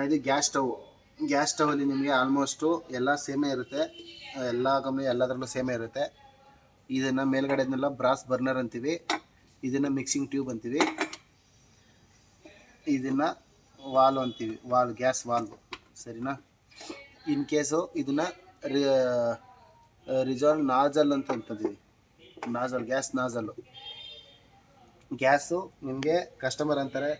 ಇದು ಗ್ಯಾಸ್ ಸ್ಟವಲ್ಲಿ ನಿಮಗೆ ಆಲ್ಮೋಸ್ಟು ಎಲ್ಲ ಸೇಮೇ ಇರುತ್ತೆ, ಎಲ್ಲ ಕಂಪ್ನಿ ಎಲ್ಲದರಲ್ಲೂ ಸೇಮೇ ಇರುತ್ತೆ. ಇದನ್ನು ಮೇಲ್ಗಡೆನೆಲ್ಲ ಬ್ರಾಸ್ ಬರ್ನರ್ ಅಂತೀವಿ, ಇದನ್ನು ಮಿಕ್ಸಿಂಗ್ ಟ್ಯೂಬ್ ಅಂತೀವಿ, ಇದನ್ನು ವಾಲ್ವ್ ಅಂತೀವಿ, ಗ್ಯಾಸ್ ವಾಲ್ವ್. ಸರಿನಾ? ಇನ್ ಕೇಸು ಇದನ್ನು ರಿಸಾಲ್ವ್ ನಾಜಲ್ ಅಂತಂತೀವಿ, ಗ್ಯಾಸ್ ನಾಜಲ್ಲು. ಗ್ಯಾಸು ನಿಮಗೆ ಕಸ್ಟಮರ್ ಅಂತಾರೆ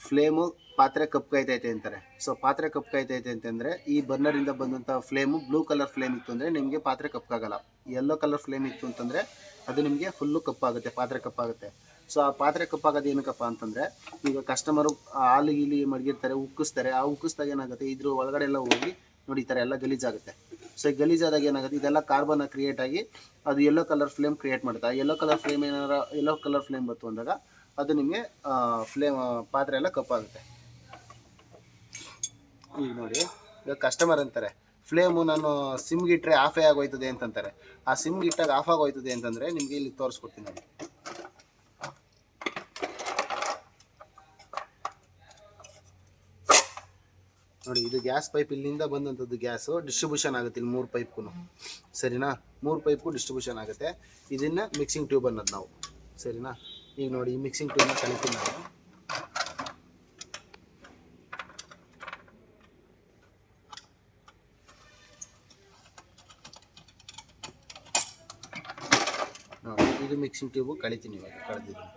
ಫ್ಲೇಮು ಪಾತ್ರೆ ಕಪ್ಕಾಯ್ತೈತೆ ಅಂತಾರೆ. ಸೊ ಪಾತ್ರೆ ಕಪ್ಕಾಯ್ತೈತೆ ಅಂತಂದರೆ ಈ ಬರ್ನರಿಂದ ಬಂದಂಥ ಫ್ಲೇಮು ಬ್ಲೂ ಕಲರ್ ಫ್ಲೇಮ್ ಇತ್ತು ಅಂದರೆ ನಿಮಗೆ ಪಾತ್ರೆ ಕಪ್ಪಾಗಲ್ಲ. ಯೆಲ್ಲೋ ಕಲರ್ ಫ್ಲೇಮ್ ಇತ್ತು ಅಂತಂದರೆ ಅದು ನಿಮಗೆ ಫುಲ್ಲು ಕಪ್ಪಾಗುತ್ತೆ, ಪಾತ್ರೆ ಕಪ್ಪಾಗುತ್ತೆ. ಸೊ ಆ ಪಾತ್ರೆ ಕಪ್ಪಾಗೋದು ಏನಕ್ಕಪ್ಪ ಅಂತಂದರೆ, ಈಗ ಕಸ್ಟಮರು ಹಾಲು ಗೀಲಿ ಮಡಗಿರ್ತಾರೆ, ಉಕ್ಕಿಸ್ತಾರೆ. ಆ ಉಕ್ಕಿಸ್ದಾಗ ಏನಾಗುತ್ತೆ, ಇದ್ರ ಒಳಗಡೆ ಎಲ್ಲ ಹೋಗಿ ನೋಡಿ ಈ ಥರ ಎಲ್ಲ ಗಲೀಜಾಗುತ್ತೆ. ಸೊ ಈ ಗಲೀಜಾದಾಗ ಏನಾಗುತ್ತೆ, ಇದೆಲ್ಲ ಕಾರ್ಬನ್ ಕ್ರಿಯೇಟ್ ಆಗಿ ಅದು ಯೆಲ್ಲೋ ಕಲರ್ ಫ್ಲೇಮ್ ಕ್ರಿಯೇಟ್ ಮಾಡುತ್ತೆ. ಆ ಯೆಲ್ಲೋ ಕಲರ್ ಫ್ಲೇಮ್ ಬಂತು ಅಂದಾಗ ಅದು ನಿಮಗೆ ಪಾತ್ರೆ ಎಲ್ಲ ಕಪ್ಪಾಗುತ್ತೆ. ಈಗ ನೋಡಿ, ಈಗ ಕಸ್ಟಮರ್ ಅಂತಾರೆ ಫ್ಲೇಮು ನಾನು ಸಿಮ್ಗಿಟ್ರೆ ಆಫೇ ಆಗೋಯ್ತದೆ ಅಂತಂತಾರೆ. ಆ ಸಿಮ್ಗಿಟ್ಟಾಗ ಆಫ್ ಆಗೋಯ್ತದೆ ಅಂತಂದರೆ ನಿಮಗೆ ಇಲ್ಲಿ ತೋರಿಸ್ಕೊಡ್ತೀನಿ ನೋಡಿ. ನೋಡಿ ಇದು ಗ್ಯಾಸ್ ಪೈಪ್, ಇಲ್ಲಿಂದ ಬಂದಂಥದ್ದು ಗ್ಯಾಸು ಡಿಸ್ಟ್ರಿಬ್ಯೂಷನ್ ಆಗುತ್ತೆ ಇಲ್ಲಿ 3 ಪೈಪ್ಗೂ. ಸರಿನಾ? 3 ಪೈಪ್ಗೂ ಡಿಸ್ಟ್ರಿಬ್ಯೂಷನ್ ಆಗುತ್ತೆ. ಇದನ್ನು ಮಿಕ್ಸಿಂಗ್ ಟ್ಯೂಬ್ ಅನ್ನೋದು ನಾವು. ಸರಿನಾ? ಈಗ ನೋಡಿ ಈ ಮಿಕ್ಸಿಂಗ್ ಟ್ಯೂಬ್ನ ಕಲಿತೀನಿ ನಾನು. ನೋಡಿ ಇದು ಮಿಕ್ಸಿಂಗ್ ಟ್ಯೂಬು ಕಳಿತೀನಿ, ಇವಾಗ ಕಳೆದಿದ್ದೀನಿ.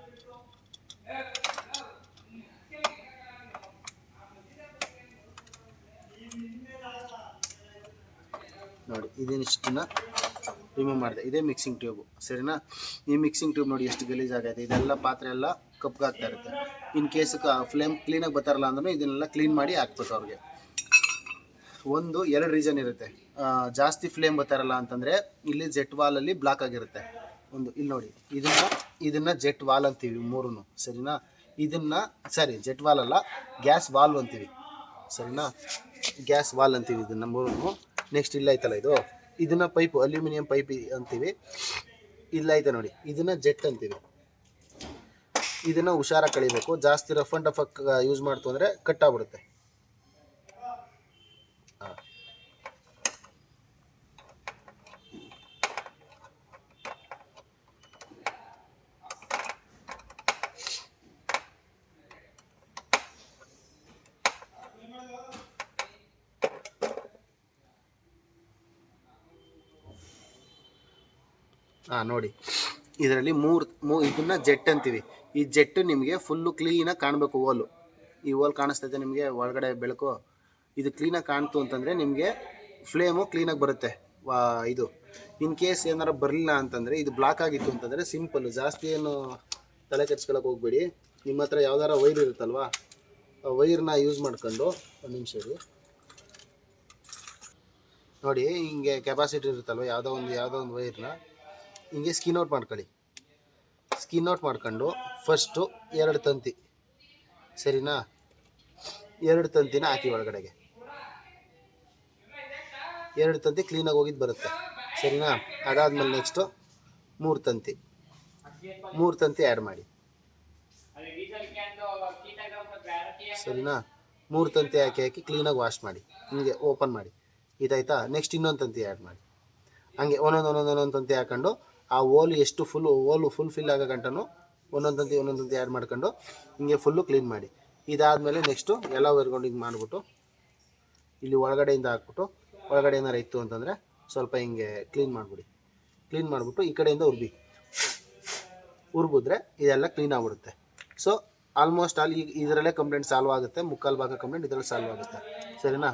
ನೋಡಿ ಇದನ್ನಿಷ್ಟನ್ನ ರಿಮೂವ್ ಮಾಡಿದೆ. ಇದೇ ಮಿಕ್ಸಿಂಗ್ ಟ್ಯೂಬು. ಸರಿನಾ? ಈ ಮಿಕ್ಸಿಂಗ್ ಟ್ಯೂಬ್ ನೋಡಿ ಎಷ್ಟು ಗಲೀಜಾಗೈತೆ. ಇದೆಲ್ಲ ಪಾತ್ರೆ ಎಲ್ಲ ಕಪ್ಗಾಗ್ತಾ ಇರುತ್ತೆ. ಇನ್ ಕೇಸ್ ಫ್ಲೇಮ್ ಕ್ಲೀನಾಗಿ ಬರ್ತಾರಲ್ಲ ಅಂದ್ರೂ ಇದನ್ನೆಲ್ಲ ಕ್ಲೀನ್ ಮಾಡಿ ಹಾಕ್ಬೇಕು ಅವ್ರಿಗೆ. 2 ರೀಸನ್ ಇರುತ್ತೆ. ಜಾಸ್ತಿ ಫ್ಲೇಮ್ ಬರ್ತಾರಲ್ಲ ಅಂತಂದರೆ ಇಲ್ಲಿ ಜೆಟ್ ವಾಲಲ್ಲಿ ಬ್ಲಾಕ್ ಆಗಿರುತ್ತೆ. ಇಲ್ಲಿ ನೋಡಿ, ಇದನ್ನು ಜೆಟ್ ವಾಲ್ ಅಂತೀವಿ 3. ಸರಿನಾ? ಜೆಟ್ ವಾಲ್ ಅಲ್ಲ, ಗ್ಯಾಸ್ ವಾಲ್ವ್ ಅಂತೀವಿ. ಸರಿನಾ? ಗ್ಯಾಸ್ ವಾಲ್ ಅಂತೀವಿ ಇದನ್ನು 3. ನೆಕ್ಸ್ಟ್ ಇಲ್ಲ ಐತಲ್ಲ ಇದನ್ನು ಪೈಪು, ಅಲ್ಯೂಮಿನಿಯಂ ಪೈಪ್ ಅಂತೀವಿ. ಇಲ್ಲ ಐತೆ ನೋಡಿ, ಇದನ್ನು ಜೆಟ್ ಅಂತೀವಿ. ಇದನ್ನು ಹುಷಾರಾಗಿ ಕಳಿಬೇಕು. ಜಾಸ್ತಿ ರಫ್ ಆ್ಯಂಡ್ ಟಫ್ ಯೂಸ್ ಮಾಡ್ತು ಅಂದರೆ ಕಟ್ಟಾಗ್ಬಿಡುತ್ತೆ. ನೋಡಿ ಇದರಲ್ಲಿ ಇದನ್ನು ಜೆಟ್ ಅಂತೀವಿ. ಈ ಜೆಟ್ಟು ನಿಮಗೆ ಫುಲ್ಲು ಕ್ಲೀನಾಗಿ ಕಾಣಬೇಕು. ಈ ಓಲ್ ಕಾಣಿಸ್ತೈತೆ ನಿಮಗೆ ಒಳಗಡೆ ಬೆಳಕು. ಇದು ಕ್ಲೀನಾಗಿ ಕಾಣ್ತು ಅಂತಂದರೆ ನಿಮಗೆ ಫ್ಲೇಮು ಕ್ಲೀನಾಗಿ ಬರುತ್ತೆ. ಇದು ಇನ್ ಕೇಸ್ ಏನಾರು ಬರಲಿಲ್ಲ ಅಂತಂದರೆ, ಇದು ಬ್ಲಾಕ್ ಆಗಿತ್ತು ಅಂತಂದರೆ ಸಿಂಪಲ್ಲು, ಜಾಸ್ತಿ ಏನು ತಲೆ ಕೆಡ್ಸ್ಕೊಳಕ್ಕೆ ಹೋಗ್ಬೇಡಿ. ನಿಮ್ಮ ಹತ್ರ ಯಾವ್ದಾರ ವೈರ್ ಇರುತ್ತಲ್ವ, ಆ ವೈರ್ನ ಯೂಸ್ ಮಾಡ್ಕೊಂಡು, ಒಂದು ನಿಮಿಷ ಇರಿ ನೋಡಿ, ಹಿಂಗೆ ಕೆಪಾಸಿಟಿ ಇರುತ್ತಲ್ವ, ಯಾವುದೋ ಒಂದು ವೈರ್ನ ಹಿಂಗೆ ಸ್ಕಿನ್ ಔಟ್ ಮಾಡ್ಕೊಳ್ಳಿ. ಸ್ಕಿನ್ ಔಟ್ ಮಾಡ್ಕೊಂಡು ಫಸ್ಟು 2 ತಂತಿ, ಸರಿನಾ? 2 ತಂತಿನ ಹಾಕಿ ಒಳಗಡೆಗೆ. 2 ತಂತಿ ಕ್ಲೀನಾಗಿ ಹೋಗಿದ್ದು ಬರುತ್ತೆ. ಸರಿನಾ? ಅದಾದಮೇಲೆ ನೆಕ್ಸ್ಟು 3 ತಂತಿ ಆ್ಯಡ್ ಮಾಡಿ. ಸರಿನಾ? 3 ತಂತಿ ಹಾಕಿ ಕ್ಲೀನಾಗಿ ವಾಶ್ ಮಾಡಿ, ಹಿಂಗೆ ಓಪನ್ ಮಾಡಿ. ಇದಾಯ್ತಾ? ನೆಕ್ಸ್ಟ್ ಇನ್ನೊಂದು ತಂತಿ ಆ್ಯಡ್ ಮಾಡಿ. ಹಂಗೆ ಒಂದೊಂದು ತಂತಿ ಹಾಕೊಂಡು ಆ ಎಷ್ಟು ಫುಲ್ ಫಿಲ್ ಆಗೋ ಗಂಟನು ಒಂದೊಂದು ತಂತಿ ಆ್ಯಡ್ ಮಾಡ್ಕೊಂಡು ಹಿಂಗೆ ಫುಲ್ಲು ಕ್ಲೀನ್ ಮಾಡಿ. ಇದಾದಮೇಲೆ ನೆಕ್ಸ್ಟು ಎಲ್ಲ ಹೊರ್ಕೊಂಡು ಹಿಂಗೆ ಮಾಡಿಬಿಟ್ಟು ಇಲ್ಲಿ ಒಳಗಡೆಯಿಂದ ಹಾಕ್ಬಿಟ್ಟು, ಒಳಗಡೆ ಏನಾರು ಇತ್ತು ಅಂತಂದರೆ ಸ್ವಲ್ಪ ಹಿಂಗೆ ಕ್ಲೀನ್ ಮಾಡಿಬಿಟ್ಟು ಈ ಕಡೆಯಿಂದ ಉರ್ಬಿದ್ರೆ ಇದೆಲ್ಲ ಕ್ಲೀನ್ ಆಗಿಬಿಡುತ್ತೆ. ಸೊ ಆಲ್ಮೋಸ್ಟ್ ಇದರಲ್ಲೇ ಕಂಪ್ಲೇಂಟ್ ಸಾಲ್ವ್ ಆಗುತ್ತೆ. 3/4 ಭಾಗ ಕಂಪ್ಲೇಂಟ್ ಇದರಲ್ಲಿ ಸಾಲ್ವ್ ಆಗುತ್ತೆ. ಸರಿನಾ?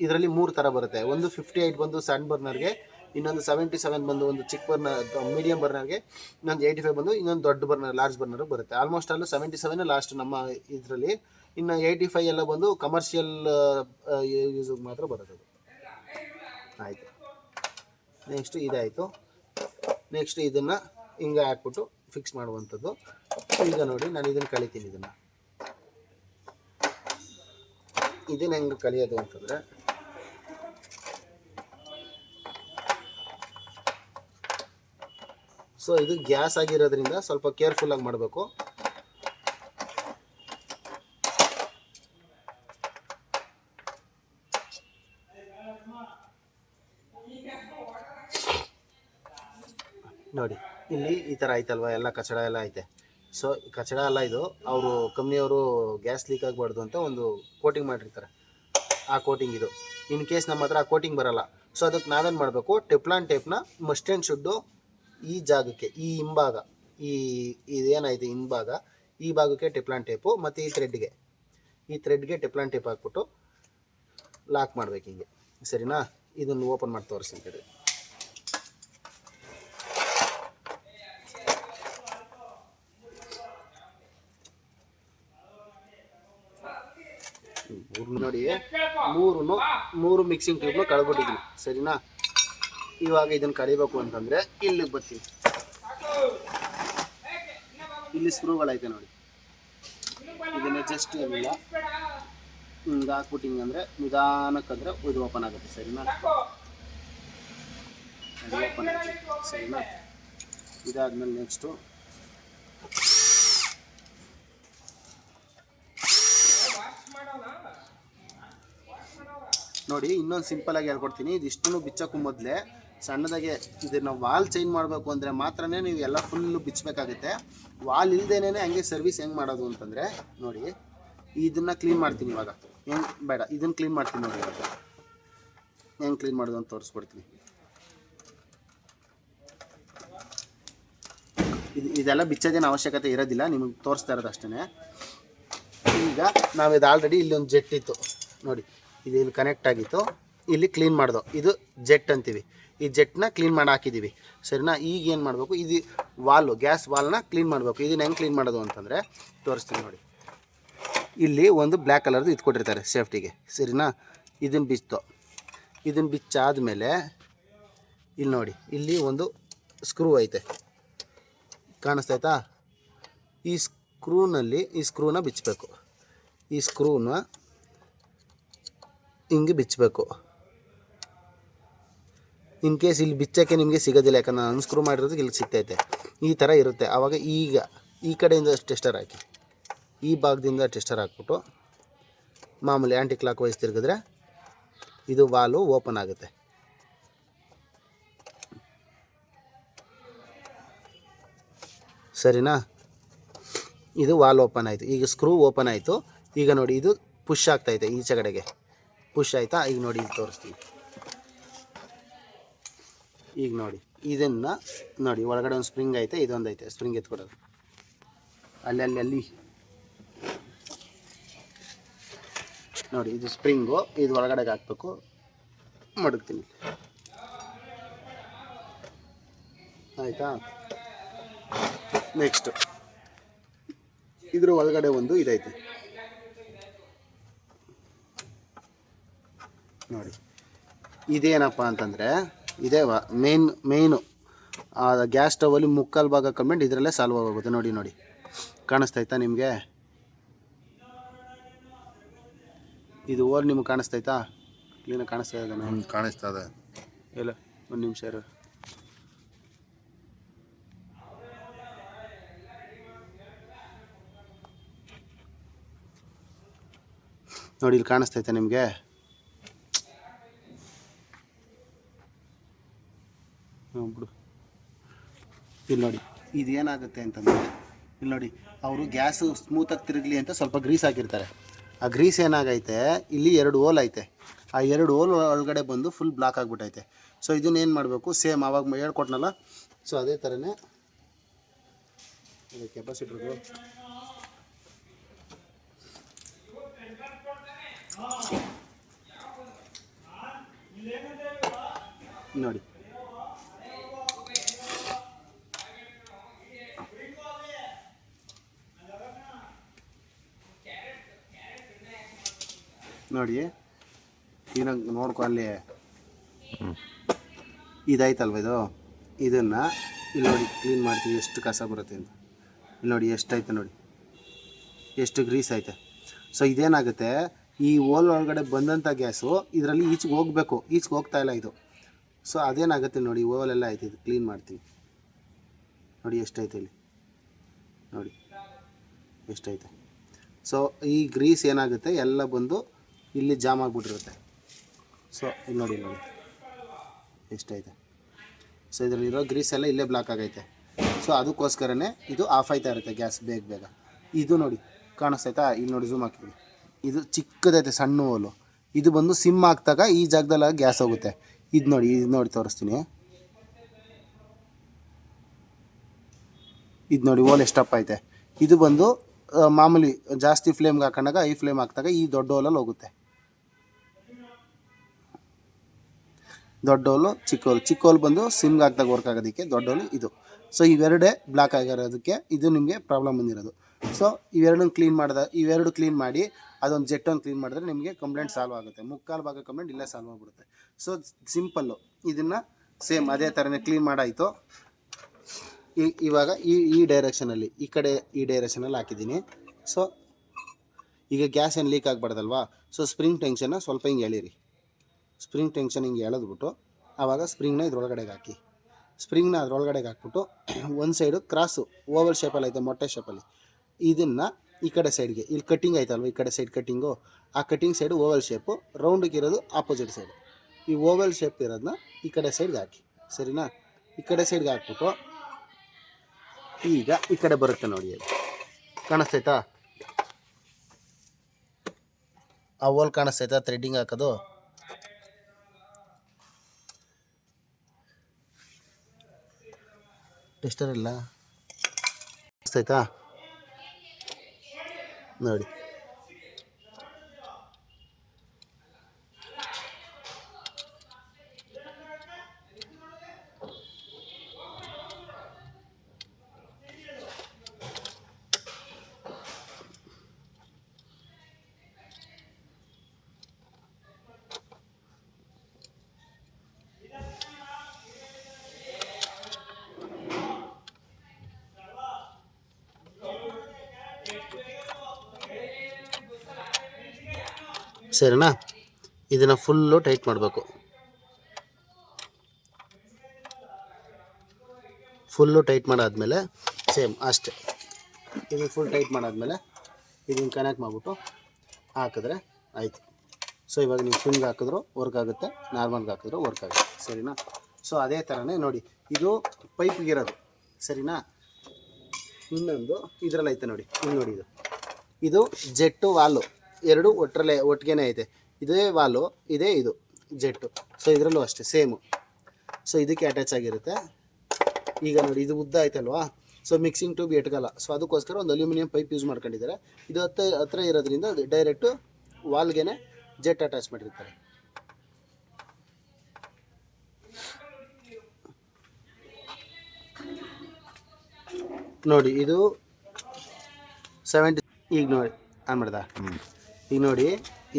ಇದರಲ್ಲಿ 3 ಥರ ಬರುತ್ತೆ. ಒಂದು 58 ಬಂದು ಸಣ್ಣ ಬರ್ನರ್ಗೆ, ಇನ್ನೊಂದು 77 ಬಂದು ಒಂದು ಚಿಕ್ಕ ಬರ್ನರ್ ಮೀಡಿಯಂ ಬರ್ನರ್ಗೆ, ಇನ್ನೊಂದು 85 ಬಂದು ಇನ್ನೊಂದು ದೊಡ್ಡ ಬರ್ನರ್ ಲಾರ್ಜ್ ಬರ್ನರ್ ಬರುತ್ತೆ. ಆಲ್ಮೋಸ್ಟ್ 77 ಲಾಸ್ಟ್ ನಮ್ಮ ಇದರಲ್ಲಿ. ಇನ್ನು 85 ಎಲ್ಲ ಬಂದು ಕಮರ್ಷಿಯಲ್ ಯೂಸಿಗೆ ಮಾತ್ರ ಬರುತ್ತೆ. ಆಯಿತು. ನೆಕ್ಸ್ಟು ಇದಾಯಿತು. ನೆಕ್ಸ್ಟ್ ಇದನ್ನು ಹಿಂಗೆ ಹಾಕ್ಬಿಟ್ಟು ಫಿಕ್ಸ್ ಮಾಡುವಂಥದ್ದು. ಈಗ ನೋಡಿ ನಾನು ಇದನ್ನು ಕಲಿತೀನಿ. ಇದನ್ನು ಹೆಂಗೆ ಕಲಿಯೋದು ಅಂತಂದರೆ, ಸೊ ಇದು ಗ್ಯಾಸ್ ಆಗಿರೋದ್ರಿಂದ ಸ್ವಲ್ಪ ಕೇರ್ಫುಲ್ಲಾಗಿ ಮಾಡಬೇಕು. ನೋಡಿ ಇಲ್ಲಿ ಈ ಥರ ಆಯ್ತಲ್ವ, ಎಲ್ಲ ಕಚಡ ಎಲ್ಲ ಐತೆ. ಸೊ ಕಚಡ ಎಲ್ಲ ಇದು ಅವರು ಕಂಪ್ನಿಯವರು ಗ್ಯಾಸ್ ಲೀಕ್ ಆಗಬಾರ್ದು ಅಂತ ಒಂದು ಕೋಟಿಂಗ್ ಮಾಡಿರ್ತಾರೆ. ಆ ಕೋಟಿಂಗ್ ಇದು. ಇನ್ ಕೇಸ್ ನಮ್ಮ ಹತ್ರ ಆ ಕೋಟಿಂಗ್ ಬರಲ್ಲ, ಸೊ ಅದಕ್ಕೆ ನಾವೇನು ಮಾಡಬೇಕು, ಟೆಫ್ಲಾನ್ ಟೇಪ್ನ ಮಸ್ಟ್ ಆ್ಯಂಡ್ ಶುಡ್ಡು ಈ ಜಾಗಕ್ಕೆ, ಈ ಹಿಂಭಾಗ, ಇದೇನಾಯಿತು ಹಿಂಭಾಗ, ಈ ಭಾಗಕ್ಕೆ ಟೆಫ್ಲಾನ್ ಟೇಪು ಮತ್ತು ಈ ಥ್ರೆಡ್ಗೆ ಟೆಫ್ಲಾನ್ ಟೇಪ್ ಹಾಕ್ಬಿಟ್ಟು ಲಾಕ್ ಮಾಡ್ಬೇಕು ಹಿಂಗೆ. ಸರಿನಾ? ಇದನ್ನು ಓಪನ್ ಮಾಡಿ ತೋರಿಸ್ತೀನಿ. ನೋಡಿ, ಮೂರು ಮಿಕ್ಸಿಂಗ್ ಟ್ಯೂಬ್ನ ಕಳ್ಬಿಟ್ಟಿದ್ದೀನಿ. ಸರಿನಾ? ಇವಾಗ ಇದನ್ನು ಕಡಿಬೇಕು ಅಂತಂದರೆ ಇಲ್ಲಿಗೆ ಬರ್ತೀನಿ. ಇಲ್ಲಿ ಸ್ಕ್ರೂಗಳೈತೆ ನೋಡಿ, ಇದನ್ನ ಜಸ್ಟ್ ಎಲ್ಲ ಹಿಂಗೆ ಹಾಕ್ಬಿಟ್ಟು ಹಿಂಗಂದರೆ ನಿಧಾನಕ್ಕಂದರೆ ಇದು ಓಪನ್ ಆಗುತ್ತೆ. ಸರಿನಾ? ಅದು ಓಪನ್ ಆಗುತ್ತೆ. ಸರಿನಾ? ಇದಾದ್ಮೇಲೆ ನೆಕ್ಸ್ಟು ನೋಡಿ, ಇನ್ನೊಂದು ಸಿಂಪಲಾಗಿ ಹೇಳ್ಕೊಡ್ತೀನಿ. ಇದಿಷ್ಟನ್ನು ಬಿಚ್ಚೋಕ್ಕೂ ಮೊದಲೇ ಸಣ್ಣದಾಗೆ ಇದನ್ನು ವಾಲ್ ಚೇಂಜ್ ಮಾಡಬೇಕು ಅಂದರೆ ಮಾತ್ರನೇ ನೀವು ಎಲ್ಲ ಫುಲ್ಲು ಬಿಚ್ಚಬೇಕಾಗುತ್ತೆ. ವಾಲ್ ಇಲ್ಲದೇನೆ ಹಂಗೆ ಸರ್ವಿಸ್ ಹೆಂಗೆ ಮಾಡೋದು ಅಂತಂದರೆ ನೋಡಿ, ಇದನ್ನು ಕ್ಲೀನ್ ಮಾಡ್ತೀನಿ ಇವಾಗ. ಹೆಂಗೆ ಬೇಡ, ಇದನ್ನು ಕ್ಲೀನ್ ಮಾಡ್ತೀನಿ ನೋಡಿ. ಇವಾಗ ಹೆಂಗೆ ಕ್ಲೀನ್ ಮಾಡೋದು ಅಂತ ತೋರಿಸ್ಕೊಡ್ತೀನಿ. ಇದೆಲ್ಲ ಬಿಚ್ಚೋದೇನು ಅವಶ್ಯಕತೆ ಇರೋದಿಲ್ಲ, ನಿಮಗೆ ತೋರಿಸ್ತಾ ಇರೋದು ಅಷ್ಟೇ. ಈಗ ನಾವಿದು ಆಲ್ರೆಡಿ ಇಲ್ಲೊಂದು ಜೆಟ್ ಇತ್ತು ನೋಡಿ, ಇದು ಇಲ್ಲಿ ಕನೆಕ್ಟ್ ಆಗಿತ್ತು, ಇಲ್ಲಿ ಕ್ಲೀನ್ ಮಾಡ್ದೋ, ಇದು ಜೆಟ್ ಅಂತೀವಿ. ಈ ಜೆಟ್ನ ಕ್ಲೀನ್ ಮಾಡಿ ಹಾಕಿದ್ದೀವಿ. ಸರಿನಾ? ಈಗ ಏನು ಮಾಡಬೇಕು, ಇದು ವಾಲು, ಗ್ಯಾಸ್ ವಾಲ್ನ ಕ್ಲೀನ್ ಮಾಡಬೇಕು. ಇದನ್ನು ಹೆಂಗೆ ಕ್ಲೀನ್ ಮಾಡೋದು ಅಂತಂದರೆ ತೋರಿಸ್ತೀನಿ ನೋಡಿ. ಇಲ್ಲಿ ಒಂದು ಬ್ಲ್ಯಾಕ್ ಕಲರ್ದು ಇಟ್ಕೊಟ್ಟಿರ್ತಾರೆ ಸೇಫ್ಟಿಗೆ. ಸರಿನಾ? ಇದನ್ನು ಬಿಚ್ಚಾದಮೇಲೆ ಇಲ್ಲಿ ನೋಡಿ, ಇಲ್ಲಿ ಒಂದು ಸ್ಕ್ರೂ ಐತೆ, ಕಾಣಿಸ್ತಾಯ್ತಾ? ಈ ಸ್ಕ್ರೂನ ಬಿಚ್ಚಬೇಕು. ಈ ಸ್ಕ್ರೂನ ಹಿಂಗೆ ಬಿಚ್ಚಬೇಕು. ಇನ್ ಕೇಸ್ ಇಲ್ಲಿ ಬಿಚ್ಚೋಕ್ಕೆ ನಿಮಗೆ ಸಿಗೋದಿಲ್ಲ, ಯಾಕಂದ್ರೆ ನಾನು ಸ್ಕ್ರೂ ಮಾಡಿರೋದಕ್ಕೆ ಇಲ್ಲಿ ಸಿಗ್ತೈತೆ. ಈ ಥರ ಇರುತ್ತೆ. ಆವಾಗ ಈಗ ಈ ಕಡೆಯಿಂದ ಟೆಸ್ಟರ್ ಹಾಕಿ, ಈ ಭಾಗದಿಂದ ಟೆಸ್ಟರ್ ಹಾಕ್ಬಿಟ್ಟು ಮಾಮೂಲಿ ಆ್ಯಂಟಿ ಕ್ಲಾಕ್ ವೈಸ್ ತಿರುಗಿದ್ರೆ ಇದು ವಾಲು ಓಪನ್ ಆಗುತ್ತೆ. ಸರಿನಾ? ಇದು ವಾಲ್ ಓಪನ್ ಆಯಿತು. ಈಗ ಸ್ಕ್ರೂ ಓಪನ್ ಆಯಿತು. ಈಗ ನೋಡಿ, ಇದು ಪುಷ್ ಆಗ್ತಾಯಿದೆ, ಈಚೆ ಕಡೆಗೆ ಪುಷ್ ಆಯಿತಾ? ಈಗ ನೋಡಿ, ಇಲ್ಲಿ ತೋರಿಸ್ತೀವಿ. ಈಗ ನೋಡಿ, ಇದನ್ನು ನೋಡಿ, ಒಳಗಡೆ ಒಂದು ಸ್ಪ್ರಿಂಗ್ ಐತೆ, ಇದೊಂದು ಐತೆ ಸ್ಪ್ರಿಂಗ್ ಎತ್ಕೊಡೋದು. ಅಲ್ಲಿ ನೋಡಿ, ಇದು ಸ್ಪ್ರಿಂಗು, ಇದು ಒಳಗಡೆಗೆ ಹಾಕ್ಬೇಕು. ಮಡಗ್ತೀನಿ, ಆಯಿತಾ? ನೆಕ್ಸ್ಟ್ ಇದ್ರ ಒಳಗಡೆ ಒಂದು ಇದೈತಿ ನೋಡಿ. ಇದೇನಪ್ಪ ಅಂತಂದರೆ ಇದೇ ಮೇಯ್ನು ಗ್ಯಾಸ್ ಸ್ಟವಲ್ಲಿ ಮುಕ್ಕಾಲು ಭಾಗ ಕಂಪ್ಲೇಂಟ್ ಇದರಲ್ಲೇ ಸಾಲ್ವ್ ಆಗೋಗುತ್ತೆ. ನೋಡಿ ಕಾಣಿಸ್ತಾಯ್ತಾ ನಿಮಗೆ? ಇದು ಓರ್ ನಿಮ್ಗೆ ಕಾಣಿಸ್ತಾಯ್ತಾ? ಕ್ಲೀನಾಗಿ ಕಾಣಿಸ್ತಾ ಇದೆ? ಕಾಣಿಸ್ತಾ ಇದೆ. ಇಲ್ಲ, ಒಂದು ನಿಮಿಷ ಇರು. ನೋಡಿ, ಇಲ್ಲಿ ಕಾಣಿಸ್ತೈತೆ ನಿಮಗೆ? ಬಿಡು. ಇಲ್ಲಿ ನೋಡಿ, ಇದೇನಾಗುತ್ತೆ ಅಂತಂದರೆ ಇಲ್ಲಿ ನೋಡಿ, ಅವರು ಗ್ಯಾಸು ಸ್ಮೂತಾಗಿ ತಿರುಗಲಿ ಅಂತ ಸ್ವಲ್ಪ ಗ್ರೀಸ್ ಹಾಕಿರ್ತಾರೆ. ಆ ಗ್ರೀಸ್ ಏನಾಗೈತೆ, ಇಲ್ಲಿ 2 ಹೋಲ್ ಐತೆ. ಆ 2 ಹೋಲ್ ಒಳಗಡೆ ಬಂದು ಫುಲ್ ಬ್ಲಾಕ್ ಆಗಿಬಿಟ್ಟೈತೆ. ಸೊ ಇದನ್ನೇನು ಮಾಡಬೇಕು, ಸೇಮ್ ಆವಾಗ ಹೇಳ್ಕೊಟ್ನಲ್ಲ, ಸೊ ಅದೇ ಥರನೇ ಕೆಪಾಸಿಟ್ರದು ನೋಡಿ. ನೋಡಿ, ಈಗ ನೋಡ್ಕೊ, ಅಲ್ಲಿ ಇದಾಯ್ತಲ್ವ, ಇದನ್ನು ಇಲ್ಲಿ ನೋಡಿ ಕ್ಲೀನ್ ಮಾಡ್ತೀವಿ ಎಷ್ಟು ಕಸ ಬರುತ್ತೆ ಅಂತ. ಇಲ್ಲಿ ನೋಡಿ ಎಷ್ಟೈತೆ, ನೋಡಿ ಎಷ್ಟು ಗ್ರೀಸ್ ಐತೆ. ಸೊ ಇದೇನಾಗುತ್ತೆ, ಈ ಓಲ್ ಒಳಗಡೆ ಬಂದಂಥ ಗ್ಯಾಸು ಇದರಲ್ಲಿ ಈಚೆಗೆ ಹೋಗಬೇಕು, ಈಚೆಗೆ ಹೋಗ್ತಾಯಿಲ್ಲ ಇದು. ಸೊ ಅದೇನಾಗುತ್ತೆ ನೋಡಿ, ಓಲೆಲ್ಲ ಐತೆ, ಇದು ಕ್ಲೀನ್ ಮಾಡ್ತೀವಿ. ನೋಡಿ ಎಷ್ಟೈತೆ ಇಲ್ಲಿ, ನೋಡಿ ಎಷ್ಟೈತೆ. ಸೊ ಈ ಗ್ರೀಸ್ ಏನಾಗುತ್ತೆ, ಎಲ್ಲ ಬಂದು ಇಲ್ಲಿ ಜಾಮ್ ಆಗಿಬಿಟ್ಟಿರುತ್ತೆ. ಸೊ ಇಲ್ಲಿ ನೋಡಿ ಎಷ್ಟೈತೆ. ಸೊ ಇದರಲ್ಲಿರೋ ಗ್ರೀಸ್ ಎಲ್ಲ ಇಲ್ಲೇ ಬ್ಲಾಕ್ ಆಗೈತೆ. ಸೊ ಅದಕ್ಕೋಸ್ಕರನೇ ಇದು ಆಫ್ ಆಯ್ತಾ ಇರುತ್ತೆ ಗ್ಯಾಸ್ ಬೇಗ. ಇದು ನೋಡಿ ಕಾಣಿಸ್ತೈತಾ, ಇಲ್ಲಿ ನೋಡಿ ಝೂಮ್ ಹಾಕಿದ್ವಿ, ಇದು ಚಿಕ್ಕದೈತೆ ಸಣ್ಣ ಹೋಲು. ಇದು ಬಂದು ಸಿಮ್ ಹಾಕ್ದಾಗ ಈ ಜಾಗದಲ್ಲಿ ಗ್ಯಾಸ್ ಹೋಗುತ್ತೆ. ಇದು ನೋಡಿ ತೋರಿಸ್ತೀನಿ. ಇದು ನೋಡಿ ಹೋಲ್ ಎಷ್ಟಪ್ಪ ಐತೆ. ಇದು ಬಂದು ಮಾಮೂಲಿ ಜಾಸ್ತಿ ಫ್ಲೇಮ್ಗೆ ಹಾಕೊಂಡಾಗ ಈ ಫ್ಲೇಮ್ ಹಾಕಿದಾಗ ಈ ದೊಡ್ಡ ಹೋಲಲ್ಲಿ ಹೋಗುತ್ತೆ. ದೊಡ್ಡ ಹೋಲು ಚಿಕ್ಕ ಹೋಲ್ ಬಂದು ಸಿಮ್ಗೆ ಹಾಕಿದಾಗ ವರ್ಕ್ ಆಗೋದಕ್ಕೆ ದೊಡ್ಡ ಹೋಲು ಇದು. ಸೊ ಇವೆರಡೇ ಬ್ಲಾಕ್ ಆಗಿರೋದಕ್ಕೆ ಇದು ನಿಮಗೆ ಪ್ರಾಬ್ಲಮ್ ಬಂದಿರೋದು. ಸೊ ಇವೆರಡು ಕ್ಲೀನ್ ಮಾಡಿ ಅದೊಂದು ಜೆಟ್ಟನ್ನು ಕ್ಲೀನ್ ಮಾಡಿದ್ರೆ ನಿಮಗೆ ಕಂಪ್ಲೇಂಟ್ ಸಾಲ್ವ್ ಆಗುತ್ತೆ. ಮುಕ್ಕಾಲು ಭಾಗ ಕಂಪ್ಲೇಂಟ್ ಇಲ್ಲೇ ಸಾಲ್ವ್ ಆಗಿಬಿಡುತ್ತೆ. ಸೊ ಸಿಂಪಲ್ಲು ಇದನ್ನು ಸೇಮ್ ಅದೇ ಥರನೇ ಕ್ಲೀನ್ ಮಾಡಾಯಿತು. ಇವಾಗ ಈ ಡೈರೆಕ್ಷನಲ್ಲಿ ಈ ಡೈರೆಕ್ಷನಲ್ಲಿ ಹಾಕಿದ್ದೀನಿ. ಸೊ ಈಗ ಗ್ಯಾಸ್ ಏನು ಲೀಕ್ ಆಗಬಾರ್ದಲ್ವಾ. ಸೊ ಸ್ಪ್ರಿಂಗ್ ಟೆನ್ಷನ್ನ ಸ್ವಲ್ಪ ಹಿಂಗೆ ಎಳೀರಿ. ಸ್ಪ್ರಿಂಗ್ ಟೆನ್ಷನ್ ಹಿಂಗೆ ಎಳೆದ್ಬಿಟ್ಟು ಆವಾಗ ಸ್ಪ್ರಿಂಗ್ನ ಇದ್ರೊಳಗಡೆಗೆ ಹಾಕಿ. ಸ್ಪ್ರಿಂಗ್ನ ಅದರೊಳಗಡೆಗೆ ಹಾಕ್ಬಿಟ್ಟು ಒಂದು ಸೈಡು ಕ್ರಾಸು ಓವಲ್ ಶೇಪಲ್ಲಿ ಐತೆ, ಮೊಟ್ಟೆ ಶೇಪಲ್ಲಿ, ಇದನ್ನು ಈ ಕಡೆ ಸೈಡ್ಗೆ, ಇಲ್ಲಿ ಕಟ್ಟಿಂಗ್ ಆಯ್ತಲ್ವ, ಈ ಕಡೆ ಸೈಡ್ ಕಟ್ಟಿಂಗು, ಆ ಕಟ್ಟಿಂಗ್ ಸೈಡು ಓವಲ್ ಶೇಪು, ರೌಂಡಿಗೆ ಇರೋದು ಆಪೋಸಿಟ್ ಸೈಡು. ಈ ಓವಲ್ ಶೇಪ್ ಇರೋದನ್ನ ಈ ಕಡೆ ಸೈಡ್ಗೆ ಹಾಕಿ. ಸರಿನಾ? ಈ ಕಡೆ ಸೈಡ್ಗೆ ಹಾಕ್ಬಿಟ್ಟು ಈಗ ಈ ಕಡೆ ಬರುತ್ತೆ ನೋಡಿ, ಅದು ಕಾಣಿಸ್ತೈತಾ? ಆ ಹೋಲ್ ಕಾಣಿಸ್ತೈತಾ ಥ್ರೆಡ್ಡಿಂಗ್ ಹಾಕೋದು? ಟೆಸ್ಟರ್ ಇಲ್ಲ ಕಾಣಿಸ್ತೈತಾ ನೋಡಿ. ಸರಿನಾ? ಇದನ್ನು ಫುಲ್ಲು ಟೈಟ್ ಮಾಡಬೇಕು. ಫುಲ್ಲು ಟೈಟ್ ಮಾಡಾದ್ಮೇಲೆ ಸೇಮ್ ಅಷ್ಟೇ, ಇದನ್ನು ಫುಲ್ ಟೈಟ್ ಮಾಡಾದ್ಮೇಲೆ ಇದನ್ನು ಕನೆಕ್ಟ್ ಮಾಡಿಬಿಟ್ಟು ಹಾಕಿದ್ರೆ ಆಯಿತು. ಸೊ ಇವಾಗ ನೀವು ಸ್ವಿಂಗ್ ಹಾಕಿದ್ರು ವರ್ಕ್ ಆಗುತ್ತೆ, ನಾರ್ಮಲ್ಗೆ ಹಾಕಿದ್ರು ವರ್ಕ್ ಆಗುತ್ತೆ. ಸರಿನಾ? ಸೊ ಅದೇ ಥರನೇ ನೋಡಿ, ಇದು ಪೈಪ್ಗಿರೋದು. ಸರಿನಾ? ಇನ್ನೊಂದು ಇದರಲ್ಲಿ ಐತೆ ನೋಡಿ, ನೋಡಿ ಇದು ಜೆಟ್ಟು ವಾಲು ಎರಡು ಒಟ್ಟಿಗೆ ಐತೆ. ಇದೇ ವಾಲು, ಇದು ಜೆಟ್ಟು. ಸೊ ಇದರಲ್ಲೂ ಅಷ್ಟೇ ಸೇಮು. ಸೊ ಇದಕ್ಕೆ ಅಟ್ಯಾಚ್ ಆಗಿರುತ್ತೆ. ಈಗ ನೋಡಿ ಇದು ಉದ್ದ ಆಯ್ತಲ್ವಾ. ಸೊ ಮಿಕ್ಸಿಂಗ್ ಟ್ಯೂಬ್ ಎಟ್ಗಲ್ಲ. ಸೊ ಅದಕ್ಕೋಸ್ಕರ ಒಂದು ಅಲ್ಯೂಮಿನಿಯಂ ಪೈಪ್ ಯೂಸ್ ಮಾಡ್ಕೊಂಡಿದ್ದಾರೆ. ಇದು ಹತ್ರ ಇರೋದ್ರಿಂದ ಡೈರೆಕ್ಟು ವಾಲ್ಗೆ ಜೆಟ್ ಅಟ್ಯಾಚ್ ಮಾಡಿರ್ತಾರೆ. ನೋಡಿ ಇದು 70. ಈಗ ನೋಡಿ ಆನ್ ಮಾಡ್ದ. ಈಗ ನೋಡಿ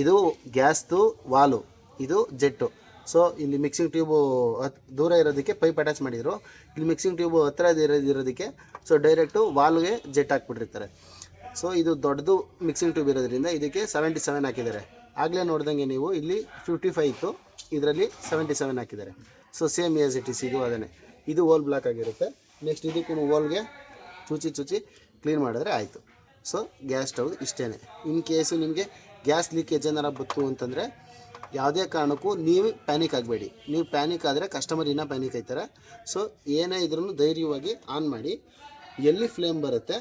ಇದು ಗ್ಯಾಸ್ದು ವಾಲು, ಇದು ಜೆಟ್ಟು. ಸೊ ಇಲ್ಲಿ ಮಿಕ್ಸಿಂಗ್ ಟ್ಯೂಬು ದೂರ ಇರೋದಕ್ಕೆ ಪೈಪ್ ಅಟ್ಯಾಚ್ ಮಾಡಿದರು. ಇಲ್ಲಿ ಮಿಕ್ಸಿಂಗ್ ಟ್ಯೂಬು ಹತ್ರ ಇರೋದಕ್ಕೆ ಸೊ ಡೈರೆಕ್ಟು ವಾಲ್ಗೆ ಜೆಟ್ ಹಾಕ್ಬಿಟ್ಟಿರ್ತಾರೆ. ಸೊ ಇದು ದೊಡ್ಡದು ಮಿಕ್ಸಿಂಗ್ ಟ್ಯೂಬ್ ಇರೋದ್ರಿಂದ ಇದಕ್ಕೆ 77 ಹಾಕಿದ್ದಾರೆ. ಆಗಲೇ ನೋಡ್ದಂಗೆ ನೀವು ಇಲ್ಲಿ 55 ಇತ್ತು, ಇದರಲ್ಲಿ 77 ಹಾಕಿದ್ದಾರೆ. So same as it is, ಇದು ಅದೇ. ಇದು ಹೋಲ್ ಬ್ಲಾಕ್ ಆಗಿರುತ್ತೆ. ನೆಕ್ಸ್ಟ್ ಇದಕ್ಕೂ ಹೋಲ್ಗೆ ಚುಚ್ಚಿ ಕ್ಲೀನ್ ಮಾಡಿದ್ರೆ ಆಯಿತು. ಸೊ ಗ್ಯಾಸ್ ಸ್ಟವ್ ಇಷ್ಟೇ. ಇನ್ ಕೇಸು ನಿಮಗೆ ಗ್ಯಾಸ್ ಲೀಕೇಜ್ ಏನಾರ ಬಂತು ಅಂತಂದರೆ ಯಾವುದೇ ಕಾರಣಕ್ಕೂ ನೀವು ಪ್ಯಾನಿಕ್ ಆಗಬೇಡಿ. ನೀವು ಪ್ಯಾನಿಕ್ ಆದರೆ ಕಸ್ಟಮರ್ ಇನ್ನೂ ಪ್ಯಾನಿಕ್ ಆಯ್ತಾರೆ. ಸೊ ಏನೇ ಇದ್ರೂ ಧೈರ್ಯವಾಗಿ ಆನ್ ಮಾಡಿ, ಎಲ್ಲಿ ಫ್ಲೇಮ್ ಬರುತ್ತೆ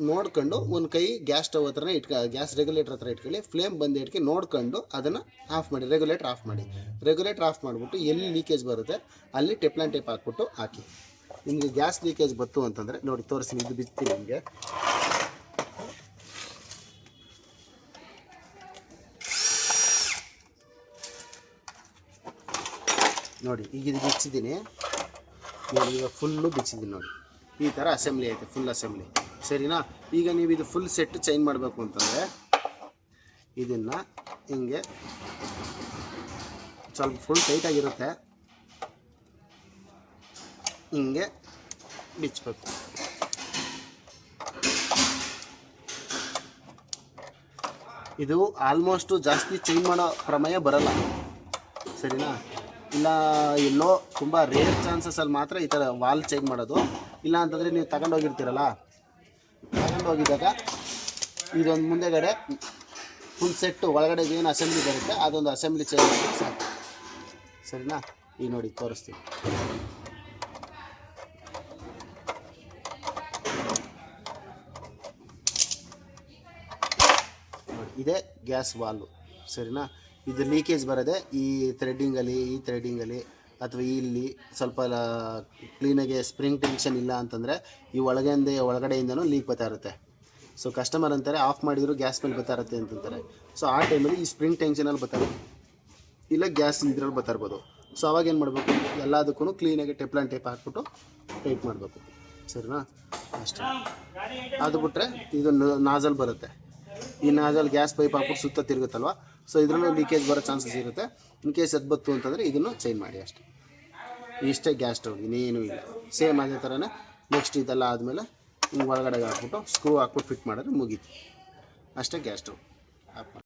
ನೋಡ್ಕೊಂಡು ಒಂದು ಕೈ ಗ್ಯಾಸ್ ಸ್ಟವ್ ಹತ್ರನೇ ಗ್ಯಾಸ್ ರೆಗ್ಯುಲೇಟರ್ ಹತ್ರ ಇಟ್ಕೊಳ್ಳಿ. ಫ್ಲೇಮ್ ಬಂದು ಇಟ್ಕೆ ನೋಡ್ಕೊಂಡು ಅದನ್ನು ಆಫ್ ಮಾಡಿ, ರೆಗ್ಯುಲೇಟರ್ ಆಫ್ ಮಾಡಿ. ರೆಗ್ಯುಲೇಟರ್ ಆಫ್ ಮಾಡಿಬಿಟ್ಟು ಎಲ್ಲಿ ಲೀಕೇಜ್ ಬರುತ್ತೆ ಅಲ್ಲಿ ಟೆಪ್ಲಾನ್ ಟೇಪ್ ಹಾಕ್ಬಿಟ್ಟು ಹಾಕಿ. ನಿಮಗೆ ಗ್ಯಾಸ್ ಲೀಕೇಜ್ ಬಂತು ಅಂತಂದರೆ ನೋಡಿ ತೋರಿಸಿ, ಇದು ಬಿಡ್ತೀನಿ ನಿಮಗೆ. ನೋಡಿ ಈಗ ಇದು ಬಿಚ್ಚಿದ್ದೀನಿ ನೋಡಿ, ಇವಾಗ ಫುಲ್ಲು ಬಿಚ್ಚಿದ್ದೀನಿ ನೋಡಿ. ಈ ಥರ ಅಸೆಂಬ್ಲಿ ಐತೆ, ಫುಲ್ ಅಸೆಂಬ್ಲಿ. ಸರಿನಾ? ಈಗ ನೀವು ಇದು ಫುಲ್ ಸೆಟ್ ಚೇಂಜ್ ಮಾಡಬೇಕು ಅಂತಂದರೆ ಇದನ್ನು ಹಿಂಗೆ ಸ್ವಲ್ಪ ಫುಲ್ ಟೈಟಾಗಿರುತ್ತೆ, ಹಿಂಗೆ ಬಿಚ್ಚಬೇಕು. ಇದು ಆಲ್ಮೋಸ್ಟು ಜಾಸ್ತಿ ಚೇಂಜ್ ಮಾಡೋ ಪ್ರಮೇಯ ಬರಲ್ಲ. ಸರಿನಾ? ಇಲ್ಲ ಎಲ್ಲೋ ತುಂಬ ರೇರ್ ಚಾನ್ಸಸಲ್ಲಿ ಮಾತ್ರ ಈ ಥರ ವಾಲ್ ಚೇಂಜ್ ಮಾಡೋದು. ಇಲ್ಲ ಅಂತಂದರೆ ನೀವು ತಗೊಂಡೋಗಿರ್ತೀರಲ್ಲ, ತಗೊಂಡೋಗಿದ್ದಾಗ ಇದೊಂದು ಮುಂದೆಗಡೆ ಫುಲ್ ಸೆಟ್ಟು ಒಳಗಡೆ ಏನು ಅಸೆಂಬ್ಲಿ ಬರುತ್ತೆ ಅದೊಂದು ಅಸೆಂಬ್ಲಿ ಚೇಂಜ್ ಮಾಡಿ ಸಾಕು. ಸರಿನಾ? ಈಗ ನೋಡಿ ತೋರಿಸ್ತೀವಿ. ಇದೇ ಗ್ಯಾಸ್ ವಾಲ್ವ್, ಸರಿನಾ. ಇದು ಲೀಕೇಜ್ ಬರೋದೆ ಈ ಥ್ರೆಡ್ಡಿಂಗಲ್ಲಿ ಅಥವಾ ಇಲ್ಲಿ ಸ್ವಲ್ಪ ಕ್ಲೀನಾಗಿ ಸ್ಪ್ರಿಂಗ್ ಟೆನ್ಷನ್ ಇಲ್ಲ ಅಂತಂದರೆ ಈ ಒಳಗಡೆಯಿಂದನೂ ಲೀಕ್ ಬರ್ತಾ ಇರುತ್ತೆ. ಸೊ ಕಸ್ಟಮರ್ ಅಂತಾರೆ ಆಫ್ ಮಾಡಿದ್ರು ಗ್ಯಾಸ್ ಮೇಲೆ ಬರ್ತಾ ಇರುತ್ತೆ ಅಂತಂತಾರೆ. ಸೊ ಆ ಟೈಮಲ್ಲಿ ಈ ಸ್ಪ್ರಿಂಗ್ ಟೆನ್ಷನಲ್ಲಿ ಬರ್ತಾರೆ, ಇಲ್ಲ ಗ್ಯಾಸ್ ಇದ್ರಲ್ಲಿ ಬರ್ತಾ ಇರ್ಬೋದು. ಸೊ ಅವಾಗ ಏನು ಮಾಡಬೇಕು, ಎಲ್ಲದಕ್ಕೂ ಕ್ಲೀನಾಗಿ ಟೆಪ್ಲಾನ್ ಟೇಪ್ ಹಾಕ್ಬಿಟ್ಟು ಟೈಟ್ ಮಾಡಬೇಕು, ಸರಿನಾ. ಅಷ್ಟೇ. ಅದು ಬಿಟ್ಟರೆ ಇದು ನಾಜಲ್ ಬರುತ್ತೆ, ಈ ನಾಜಲ್ ಗ್ಯಾಸ್ ಪೈಪ್ ಹಾಕ್ಬಿಟ್ಟು ಸುತ್ತ ತಿರುಗುತ್ತಲ್ವ, ಸೊ ಇದರಲ್ಲೂ ಲೀಕೇಜ್ ಬರೋ ಚಾನ್ಸಸ್ ಇರುತ್ತೆ. ಇನ್ ಕೇಸ್ ಅದು ಬತ್ತು ಅಂತಂದರೆ ಇದನ್ನು ಚೇಂಜ್ ಮಾಡಿ ಅಷ್ಟೇ. ಇಷ್ಟೇ ಗ್ಯಾಸ್ ಸ್ಟವ್, ಇನ್ನೇನೂ ಇಲ್ಲ. ಸೇಮ್ ಅದೇ ಥರನೇ ನೆಕ್ಸ್ಟ್ ಇದೆಲ್ಲ ಆದಮೇಲೆ ಒಳಗಡೆ ಹಾಕ್ಬಿಟ್ಟು ಸ್ಕ್ರೂ ಹಾಕ್ಬಿಟ್ಟು ಫಿಟ್ ಮಾಡಿದ್ರೆ ಮುಗೀತು. ಅಷ್ಟೇ ಗ್ಯಾಸ್ ಸ್ಟವ್ ಆಫ್ ಮಾಡಿ.